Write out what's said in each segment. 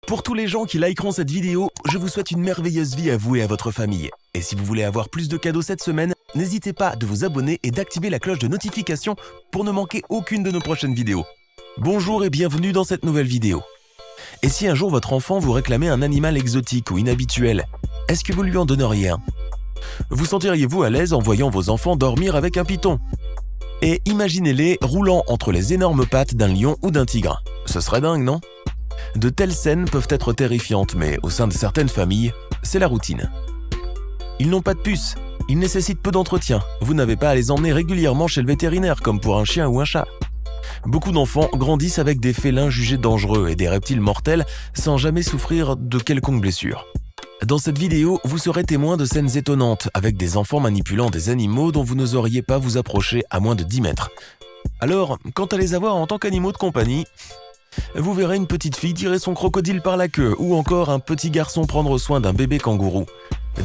Pour tous les gens qui likeront cette vidéo, je vous souhaite une merveilleuse vie à vous et à votre famille. Et si vous voulez avoir plus de cadeaux cette semaine, n'hésitez pas de vous abonner et d'activer la cloche de notification pour ne manquer aucune de nos prochaines vidéos. Bonjour et bienvenue dans cette nouvelle vidéo. Et si un jour votre enfant vous réclamait un animal exotique ou inhabituel, est-ce que vous lui en donneriez un? Vous sentiriez-vous à l'aise en voyant vos enfants dormir avec un python? Et imaginez-les roulant entre les énormes pattes d'un lion ou d'un tigre. Ce serait dingue, non? De telles scènes peuvent être terrifiantes, mais au sein de certaines familles, c'est la routine. Ils n'ont pas de puce, ils nécessitent peu d'entretien, vous n'avez pas à les emmener régulièrement chez le vétérinaire comme pour un chien ou un chat. Beaucoup d'enfants grandissent avec des félins jugés dangereux et des reptiles mortels sans jamais souffrir de quelconque blessure. Dans cette vidéo, vous serez témoin de scènes étonnantes avec des enfants manipulant des animaux dont vous n'oseriez pas vous approcher à moins de 10 mètres. Alors, quant à les avoir en tant qu'animaux de compagnie, vous verrez une petite fille tirer son crocodile par la queue ou encore un petit garçon prendre soin d'un bébé kangourou.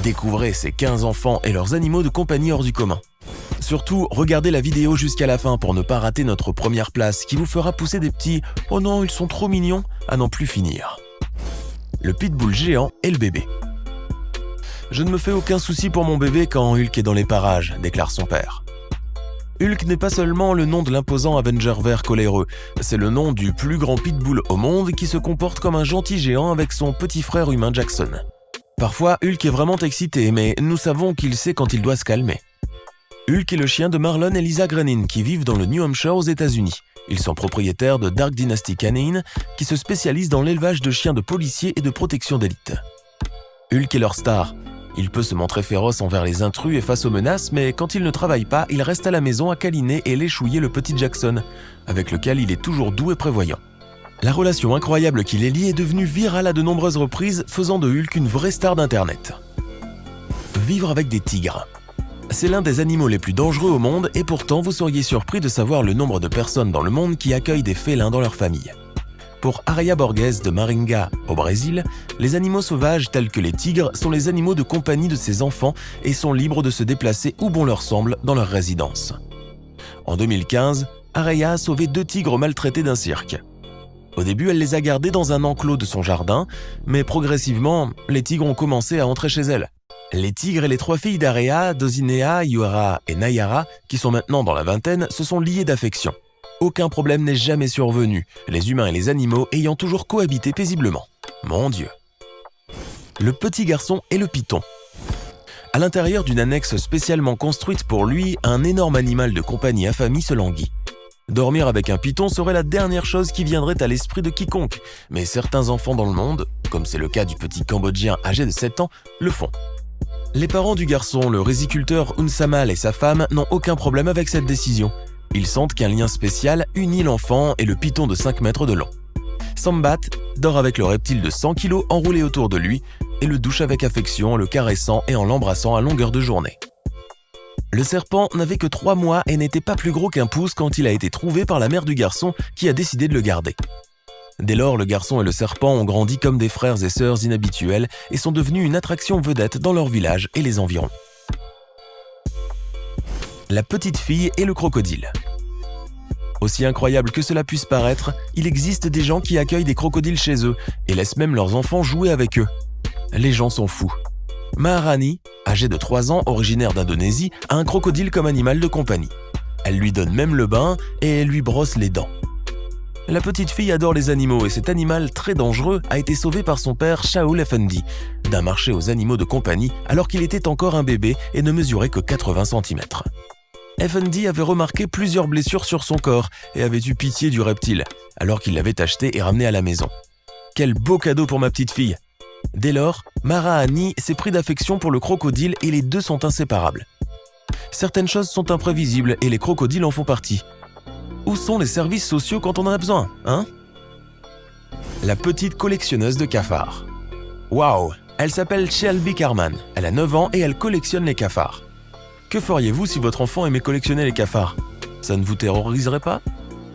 Découvrez ces 15 enfants et leurs animaux de compagnie hors du commun. Surtout, regardez la vidéo jusqu'à la fin pour ne pas rater notre première place qui vous fera pousser des petits « Oh non, ils sont trop mignons » à n'en plus finir. Le pitbull géant et le bébé. Je ne me fais aucun souci pour mon bébé quand Hulk est dans les parages, déclare son père. Hulk n'est pas seulement le nom de l'imposant Avenger vert coléreux, c'est le nom du plus grand pitbull au monde qui se comporte comme un gentil géant avec son petit frère humain Jackson. Parfois, Hulk est vraiment excité, mais nous savons qu'il sait quand il doit se calmer. Hulk est le chien de Marlon et Lisa Grenin qui vivent dans le New Hampshire aux États-Unis. Ils sont propriétaires de Dark Dynasty Canine qui se spécialise dans l'élevage de chiens de policiers et de protection d'élite. Hulk est leur star. Il peut se montrer féroce envers les intrus et face aux menaces, mais quand il ne travaille pas, il reste à la maison à câliner et léchouiller le petit Jackson, avec lequel il est toujours doux et prévoyant. La relation incroyable qui les lie est devenue virale à de nombreuses reprises, faisant de Hulk une vraie star d'Internet. Vivre avec des tigres. C'est l'un des animaux les plus dangereux au monde et pourtant vous seriez surpris de savoir le nombre de personnes dans le monde qui accueillent des félins dans leur famille. Pour Aria Borges de Maringa, au Brésil, les animaux sauvages tels que les tigres sont les animaux de compagnie de ses enfants et sont libres de se déplacer où bon leur semble dans leur résidence. En 2015, Aria a sauvé 2 tigres maltraités d'un cirque. Au début, elle les a gardés dans un enclos de son jardin, mais progressivement, les tigres ont commencé à entrer chez elle. Les tigres et les 3 filles d'Aria, Dosinéa, Yuara et Nayara, qui sont maintenant dans la vingtaine, se sont liés d'affection. Aucun problème n'est jamais survenu, les humains et les animaux ayant toujours cohabité paisiblement. Mon Dieu. Le petit garçon et le python. À l'intérieur d'une annexe spécialement construite pour lui, un énorme animal de compagnie affamé se languit. Dormir avec un python serait la dernière chose qui viendrait à l'esprit de quiconque, mais certains enfants dans le monde, comme c'est le cas du petit Cambodgien âgé de 7 ans, le font. Les parents du garçon, le riziculteur Unsamal et sa femme, n'ont aucun problème avec cette décision. Ils sentent qu'un lien spécial unit l'enfant et le python de 5 mètres de long. Sambat dort avec le reptile de 100 kg enroulé autour de lui et le douche avec affection en le caressant et en l'embrassant à longueur de journée. Le serpent n'avait que 3 mois et n'était pas plus gros qu'un pouce quand il a été trouvé par la mère du garçon qui a décidé de le garder. Dès lors, le garçon et le serpent ont grandi comme des frères et sœurs inhabituels et sont devenus une attraction vedette dans leur village et les environs. La petite fille et le crocodile. Aussi incroyable que cela puisse paraître, il existe des gens qui accueillent des crocodiles chez eux et laissent même leurs enfants jouer avec eux. Les gens sont fous. Maharani, âgée de 3 ans, originaire d'Indonésie, a un crocodile comme animal de compagnie. Elle lui donne même le bain et lui brosse les dents. La petite fille adore les animaux et cet animal très dangereux a été sauvé par son père Shaul Effendi d'un marché aux animaux de compagnie alors qu'il était encore un bébé et ne mesurait que 80 cm. Effendi avait remarqué plusieurs blessures sur son corps et avait eu pitié du reptile alors qu'il l'avait acheté et ramené à la maison. Quel beau cadeau pour ma petite fille! Dès lors, Marahani s'est pris d'affection pour le crocodile et les deux sont inséparables. Certaines choses sont imprévisibles et les crocodiles en font partie. Où sont les services sociaux quand on en a besoin, hein? La petite collectionneuse de cafards. Waouh! Elle s'appelle Shelby Carman, elle a 9 ans et elle collectionne les cafards. Que feriez-vous si votre enfant aimait collectionner les cafards? Ça ne vous terroriserait pas?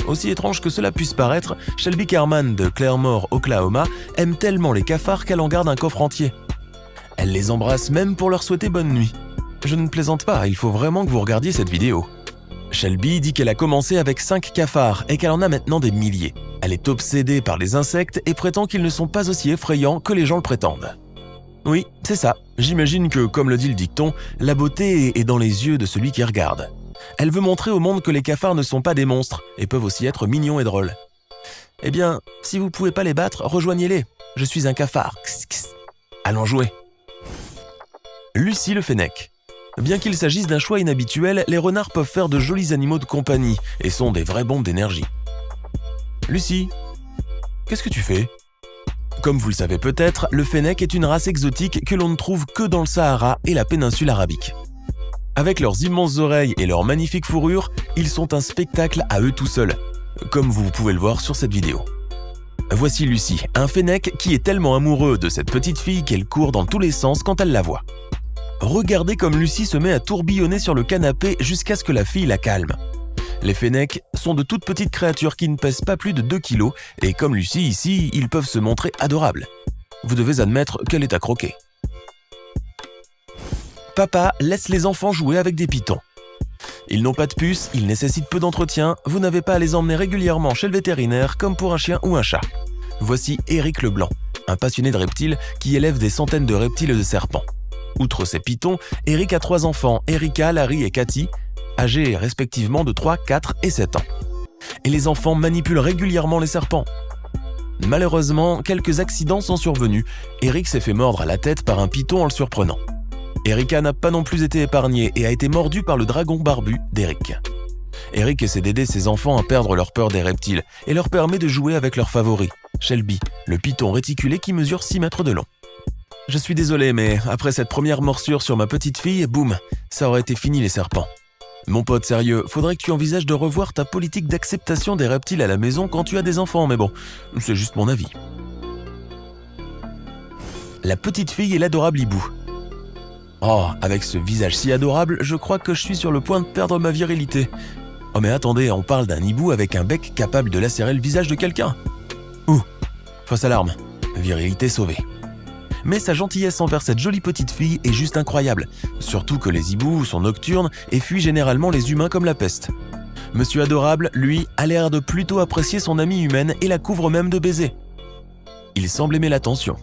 Aussi étrange que cela puisse paraître, Shelby Carman de Claremore, Oklahoma, aime tellement les cafards qu'elle en garde un coffre entier. Elle les embrasse même pour leur souhaiter bonne nuit. Je ne plaisante pas, il faut vraiment que vous regardiez cette vidéo. Shelby dit qu'elle a commencé avec 5 cafards et qu'elle en a maintenant des milliers. Elle est obsédée par les insectes et prétend qu'ils ne sont pas aussi effrayants que les gens le prétendent. Oui, c'est ça. J'imagine que, comme le dit le dicton, la beauté est dans les yeux de celui qui regarde. Elle veut montrer au monde que les cafards ne sont pas des monstres et peuvent aussi être mignons et drôles. Eh bien, si vous pouvez pas les battre, rejoignez-les. Je suis un cafard. Kss, kss. Allons jouer. Lucie le fennec. Bien qu'il s'agisse d'un choix inhabituel, les renards peuvent faire de jolis animaux de compagnie et sont des vraies bombes d'énergie. Lucie, qu'est-ce que tu fais ? Comme vous le savez peut-être, le fennec est une race exotique que l'on ne trouve que dans le Sahara et la péninsule arabique. Avec leurs immenses oreilles et leur magnifique fourrure, ils sont un spectacle à eux tout seuls, comme vous pouvez le voir sur cette vidéo. Voici Lucie, un fennec qui est tellement amoureux de cette petite fille qu'elle court dans tous les sens quand elle la voit. Regardez comme Lucie se met à tourbillonner sur le canapé jusqu'à ce que la fille la calme. Les fennecs sont de toutes petites créatures qui ne pèsent pas plus de 2 kilos et comme Lucie ici, ils peuvent se montrer adorables. Vous devez admettre qu'elle est à croquer. Papa laisse les enfants jouer avec des pitons. Ils n'ont pas de puce, ils nécessitent peu d'entretien, vous n'avez pas à les emmener régulièrement chez le vétérinaire comme pour un chien ou un chat. Voici Eric Leblanc, un passionné de reptiles qui élève des centaines de reptiles et de serpents. Outre ses pitons, Eric a 3 enfants, Erika, Larry et Cathy, âgés respectivement de 3, 4 et 7 ans. Et les enfants manipulent régulièrement les serpents. Malheureusement, quelques accidents sont survenus. Eric s'est fait mordre à la tête par un python en le surprenant. Erika n'a pas non plus été épargnée et a été mordue par le dragon barbu d'Eric. Eric essaie d'aider ses enfants à perdre leur peur des reptiles et leur permet de jouer avec leur favori, Shelby, le python réticulé qui mesure 6 mètres de long. Je suis désolé, mais après cette première morsure sur ma petite fille, boum, ça aurait été fini les serpents. Mon pote, sérieux, faudrait que tu envisages de revoir ta politique d'acceptation des reptiles à la maison quand tu as des enfants, mais bon, c'est juste mon avis. La petite fille et l'adorable hibou. Oh, avec ce visage si adorable, je crois que je suis sur le point de perdre ma virilité. Oh mais attendez, on parle d'un hibou avec un bec capable de lacérer le visage de quelqu'un. Ouh, fausse alarme, virilité sauvée. Mais sa gentillesse envers cette jolie petite fille est juste incroyable, surtout que les hiboux sont nocturnes et fuient généralement les humains comme la peste. Monsieur Adorable, lui, a l'air de plutôt apprécier son amie humaine et la couvre même de baisers. Il semble aimer l'attention.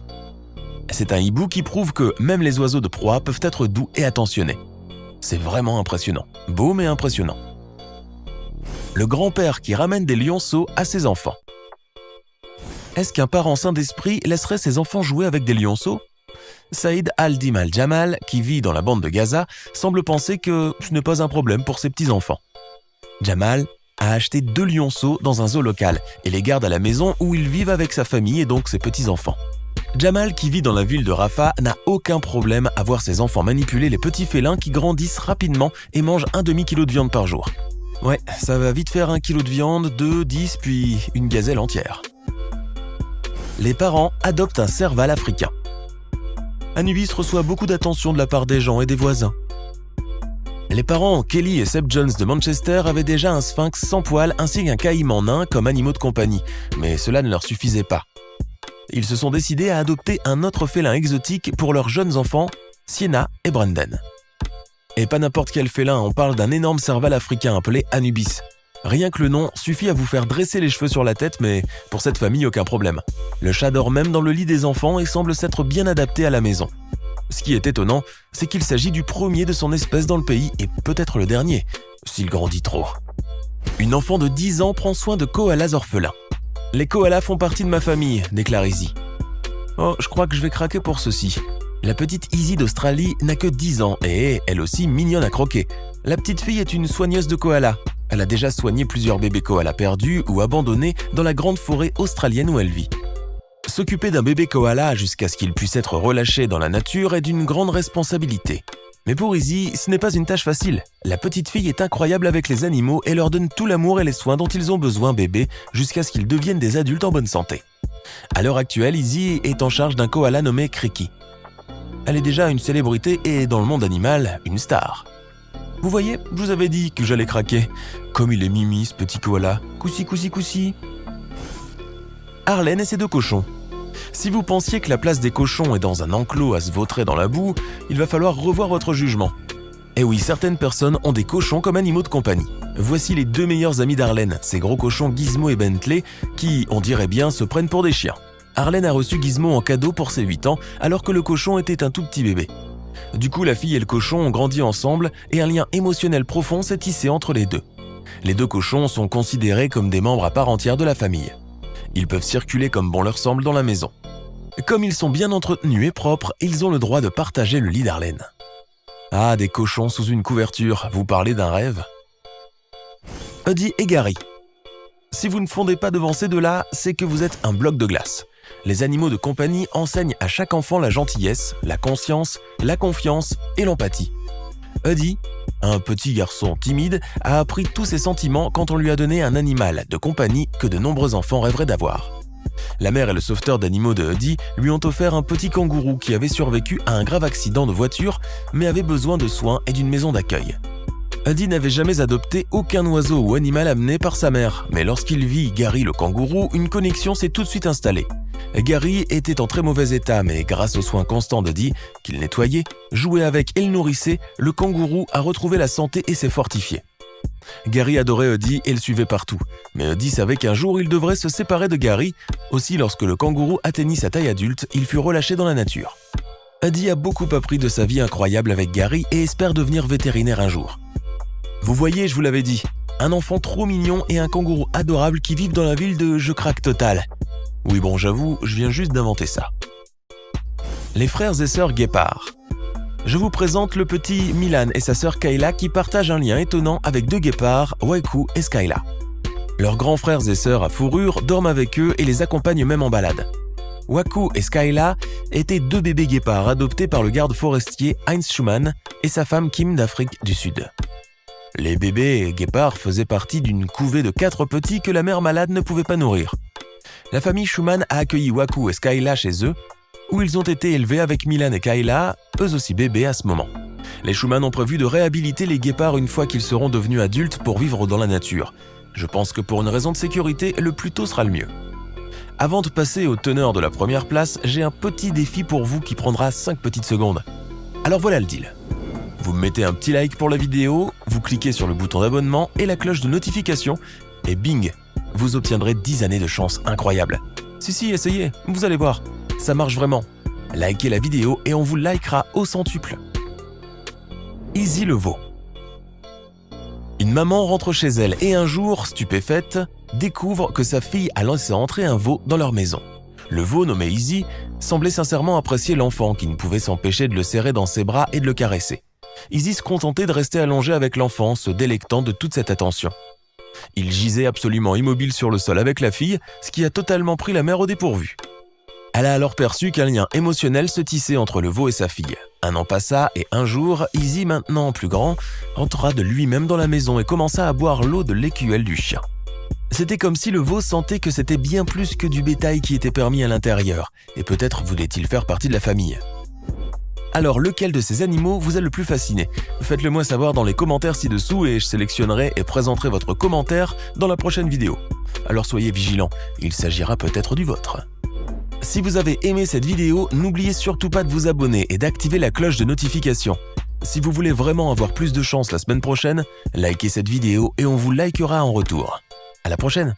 C'est un hibou qui prouve que même les oiseaux de proie peuvent être doux et attentionnés. C'est vraiment impressionnant, beau mais impressionnant. Le grand-père qui ramène des lionceaux à ses enfants. Est-ce qu'un parent sain d'esprit laisserait ses enfants jouer avec des lionceaux ? Saïd Al-Dim Al-Jamal, qui vit dans la bande de Gaza, semble penser que ce n'est pas un problème pour ses petits-enfants. Jamal a acheté 2 lionceaux dans un zoo local et les garde à la maison où ils vivent avec sa famille et donc ses petits-enfants. Jamal, qui vit dans la ville de Rafah, n'a aucun problème à voir ses enfants manipuler les petits félins qui grandissent rapidement et mangent un demi-kilo de viande par jour. Ouais, ça va vite faire 1 kilo de viande, 2, 10, puis une gazelle entière. Les parents adoptent un serval africain. Anubis reçoit beaucoup d'attention de la part des gens et des voisins. Les parents Kelly et Seb Jones de Manchester avaient déjà un sphinx sans poils ainsi qu'un caïman nain comme animaux de compagnie, mais cela ne leur suffisait pas. Ils se sont décidés à adopter un autre félin exotique pour leurs jeunes enfants, Sienna et Brandon. Et pas n'importe quel félin, on parle d'un énorme serval africain appelé Anubis. Rien que le nom suffit à vous faire dresser les cheveux sur la tête, mais pour cette famille, aucun problème. Le chat dort même dans le lit des enfants et semble s'être bien adapté à la maison. Ce qui est étonnant, c'est qu'il s'agit du premier de son espèce dans le pays et peut-être le dernier, s'il grandit trop. Une enfant de 10 ans prend soin de koalas orphelins. Les koalas font partie de ma famille, déclare Izzy. Oh, je crois que je vais craquer pour ceci. La petite Izzy d'Australie n'a que 10 ans et est, elle aussi, mignonne à croquer. La petite fille est une soigneuse de koalas. Elle a déjà soigné plusieurs bébés koalas perdus ou abandonnés dans la grande forêt australienne où elle vit. S'occuper d'un bébé koala jusqu'à ce qu'il puisse être relâché dans la nature est d'une grande responsabilité. Mais pour Izzy, ce n'est pas une tâche facile. La petite fille est incroyable avec les animaux et leur donne tout l'amour et les soins dont ils ont besoin bébés jusqu'à ce qu'ils deviennent des adultes en bonne santé. À l'heure actuelle, Izzy est en charge d'un koala nommé Kriki. Elle est déjà une célébrité et, dans le monde animal, une star. Vous voyez, je vous avais dit que j'allais craquer. Comme il est mimi, ce petit koala. Coussi, coussi, coussi. Arlène et ses 2 cochons. Si vous pensiez que la place des cochons est dans un enclos à se vautrer dans la boue, il va falloir revoir votre jugement. Et oui, certaines personnes ont des cochons comme animaux de compagnie. Voici les deux meilleurs amis d'Arlene, ces gros cochons Gizmo et Bentley, qui, on dirait bien, se prennent pour des chiens. Arlene a reçu Gizmo en cadeau pour ses 8 ans, alors que le cochon était un tout petit bébé. Du coup, la fille et le cochon ont grandi ensemble et un lien émotionnel profond s'est tissé entre les deux. Les deux cochons sont considérés comme des membres à part entière de la famille. Ils peuvent circuler comme bon leur semble dans la maison. Comme ils sont bien entretenus et propres, ils ont le droit de partager le lit d'Arlene. Ah, des cochons sous une couverture, vous parlez d'un rêve? Huddy et Gary. Si vous ne fondez pas devant ces deux-là, c'est que vous êtes un bloc de glace. Les animaux de compagnie enseignent à chaque enfant la gentillesse, la conscience, la confiance et l'empathie. Huddy, un petit garçon timide, a appris tous ses sentiments quand on lui a donné un animal de compagnie que de nombreux enfants rêveraient d'avoir. La mère et le sauveteur d'animaux de Huddy lui ont offert un petit kangourou qui avait survécu à un grave accident de voiture mais avait besoin de soins et d'une maison d'accueil. Huddy n'avait jamais adopté aucun oiseau ou animal amené par sa mère, mais lorsqu'il vit Gary le kangourou, une connexion s'est tout de suite installée. Gary était en très mauvais état, mais grâce aux soins constants d'Huddy, qu'il nettoyait, jouait avec et le nourrissait, le kangourou a retrouvé la santé et s'est fortifié. Gary adorait Huddy et le suivait partout, mais Huddy savait qu'un jour il devrait se séparer de Gary. Aussi, lorsque le kangourou atteignit sa taille adulte, il fut relâché dans la nature. Huddy a beaucoup appris de sa vie incroyable avec Gary et espère devenir vétérinaire un jour. Vous voyez, je vous l'avais dit, un enfant trop mignon et un kangourou adorable qui vivent dans la ville de Je craque total. Oui bon, j'avoue, je viens juste d'inventer ça. Les frères et sœurs guépards. Je vous présente le petit Milan et sa sœur Kayla qui partagent un lien étonnant avec deux guépards, Waku et Skyla. Leurs grands frères et sœurs à fourrure dorment avec eux et les accompagnent même en balade. Waku et Skyla étaient deux bébés guépards adoptés par le garde forestier Heinz Schumann et sa femme Kim d'Afrique du Sud. Les bébés guépards faisaient partie d'une couvée de 4 petits que la mère malade ne pouvait pas nourrir. La famille Schumann a accueilli Waku et Skyla chez eux, où ils ont été élevés avec Milan et Kayla, eux aussi bébés à ce moment. Les Schumann ont prévu de réhabiliter les guépards une fois qu'ils seront devenus adultes pour vivre dans la nature. Je pense que pour une raison de sécurité, le plus tôt sera le mieux. Avant de passer au teneur de la première place, j'ai un petit défi pour vous qui prendra 5 petites secondes. Alors voilà le deal. Vous me mettez un petit like pour la vidéo, vous cliquez sur le bouton d'abonnement et la cloche de notification, et bing, vous obtiendrez 10 années de chance incroyables. Si, essayez, vous allez voir, ça marche vraiment. Likez la vidéo et on vous likera au centuple. Izzy le veau. Une maman rentre chez elle et un jour, stupéfaite, découvre que sa fille a laissé entrer un veau dans leur maison. Le veau, nommé Izzy, semblait sincèrement apprécier l'enfant qui ne pouvait s'empêcher de le serrer dans ses bras et de le caresser. Izzy se contentait de rester allongé avec l'enfant, se délectant de toute cette attention. Il gisait absolument immobile sur le sol avec la fille, ce qui a totalement pris la mère au dépourvu. Elle a alors perçu qu'un lien émotionnel se tissait entre le veau et sa fille. Un an passa et un jour, Izzy, maintenant plus grand, entra de lui-même dans la maison et commença à boire l'eau de l'écuelle du chien. C'était comme si le veau sentait que c'était bien plus que du bétail qui était permis à l'intérieur, et peut-être voulait-il faire partie de la famille. Alors, lequel de ces animaux vous a le plus fasciné? Faites-le moi savoir dans les commentaires ci-dessous et je sélectionnerai et présenterai votre commentaire dans la prochaine vidéo. Alors soyez vigilants, il s'agira peut-être du vôtre. Si vous avez aimé cette vidéo, n'oubliez surtout pas de vous abonner et d'activer la cloche de notification. Si vous voulez vraiment avoir plus de chance la semaine prochaine, likez cette vidéo et on vous likera en retour. À la prochaine!